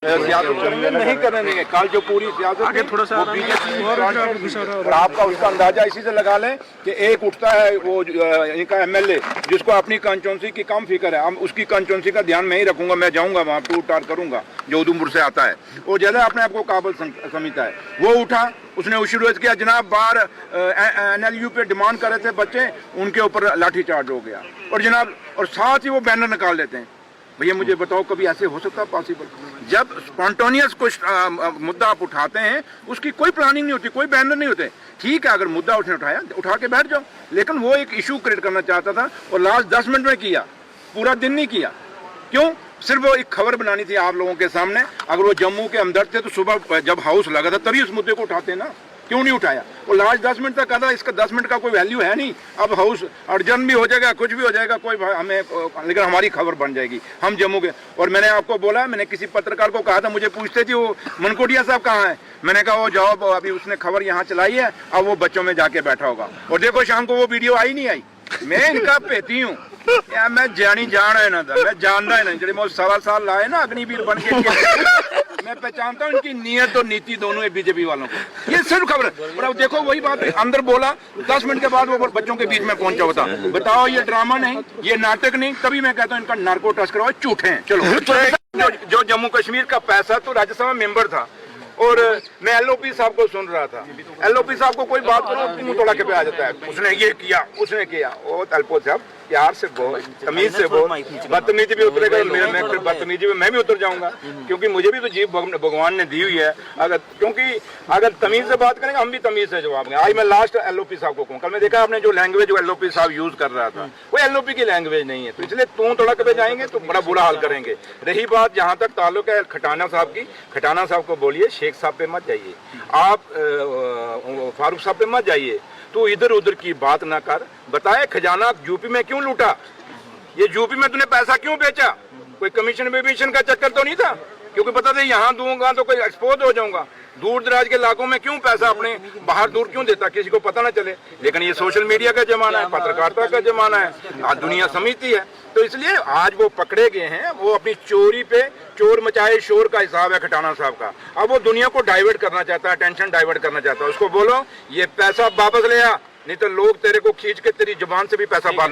नहीं करने देंगे। कल जो पूरी सियासत थोड़ा सा और आपका उसका अंदाजा इसी से लगा लें कि एक उठता है वो इनका एमएलए जिसको अपनी कंस्टिट्यूंसी की कम फिक्र है, हम उसकी कंस्टिट्यूंसी का ध्यान मैं ही रखूंगा, मैं जाऊंगा वहाँ टूर टार करूंगा, जो उधमपुर से आता है वो ज्यादा अपने आप को काबिल समझता है। वो उठा, उसने शुरू किया, जनाब बाहर NLU पे डिमांड कर रहे थे बच्चे, उनके ऊपर लाठीचार्ज हो गया। और जनाब और साथ ही वो बैनर निकाल लेते हैं। भैया मुझे बताओ कभी ऐसे हो सकता है पॉसिबल? जब स्पॉन्टेनियस कुछ मुद्दा आप उठाते हैं उसकी कोई प्लानिंग नहीं होती, कोई बैनर नहीं होते। ठीक है, अगर मुद्दा उसने उठाया उठा के बैठ जाओ, लेकिन वो एक इशू क्रिएट करना चाहता था और लास्ट 10 मिनट में किया, पूरा दिन नहीं किया। क्यों? सिर्फ वो एक खबर बनानी थी आप लोगों के सामने। अगर वो जम्मू के हमदर्द थे तो सुबह जब हाउस लगा था तभी उस मुद्दे को उठाते ना, क्यों नहीं उठाया? वो लास्ट 10 मिनट तक कहा, इसका 10 मिनट का कोई वैल्यू है नहीं। अब हाउस अर्जन भी हो जाएगा, कुछ भी हो जाएगा, कोई हमें, लेकिन हमारी खबर बन जाएगी, हम जम्मू के। और मैंने आपको बोला, मैंने किसी पत्रकार को कहा था, मुझे पूछते थे वो मनकोटिया साहब कहाँ है, मैंने कहा वो जवाब अभी उसने खबर यहाँ चलाई है, अब वो बच्चों में जाके बैठा होगा। और देखो शाम को वो वीडियो आई नहीं आई। मैं इनका पेती हूँ यार, मैं जानी जान है ना था, मैं जानता है ना जड़े मैं 1.25 साल लाए ना अग्निवीर बन के मैं पहचानता हूँ इनकी नीयत और नीति दोनों है बीजेपी वालों को। ये सिर्फ खबर है। और अब देखो वही बात अंदर बोला, 10 मिनट के बाद वो बच्चों के बीच में पहुंचा होता। बताओ ये ड्रामा नहीं, ये नाटक नहीं। तभी मैं कहता हूँ इनका नार्को टस्कर और झूठे हैं। चलो जो जम्मू कश्मीर का पैसा तो राज्यसभा मेंबर था और मैं LOP साहब को सुन रहा था। LOP साहब को कोई बात करो मुंह तोड़ा के पे आ जाता है, उसने ये किया, उसने किया। ओ तलपो साहब प्यार से बोल, तमीज से बोल। बदतमीजी भी उतरेगा, बदतमीजी में मैं भी उतर जाऊंगा, क्योंकि मुझे भी तो जीभ भगवान ने दी हुई है। क्योंकि अगर तमीज से बात करेंगे हम भी तमीज से जवाब देंगे। आज मैं लास्ट LOP साहब को कहूँ, कल मैं देखा आपने जो लैंग्वेज जो LOP साहब यूज कर रहा था वो LOP की लैंग्वेज नहीं है, तो इसलिए तू तोड़ा के पे जाएंगे तो बड़ा बुरा हाल करेंगे। रही बात जहाँ तक ताल्लुक है खटाना साहब की, खटाना साहब को बोलिए शेख साहब पे मत जाइए, आप फारूक साहब पे मत जाइए, तू इधर उधर की बात ना कर। बताए खजाना यूपी में क्यों लूटा, ये यूपी में तूने पैसा क्यों बेचा? कोई कमीशन वेमिशन का चक्कर तो नहीं था? क्योंकि पता था यहाँ दूंगा तो कोई एक्सपोज हो जाऊंगा। दूर दराज के इलाकों में क्यों पैसा अपने बाहर दूर क्यों देता, किसी को पता ना चले? लेकिन ये सोशल मीडिया का जमाना है, पत्रकारिता का जमाना है, आज दुनिया समझती है। तो इसलिए आज वो पकड़े गए हैं, वो अपनी चोरी पे चोर मचाए शोर का हिसाब है खटाना साहब का। अब वो दुनिया को डाइवर्ट करना चाहता है, टेंशन डाइवर्ट करना चाहता है। उसको बोलो ये पैसा वापस ले आ, नहीं तो लोग तेरे को खींच के तेरी जुबान से भी पैसा बाहर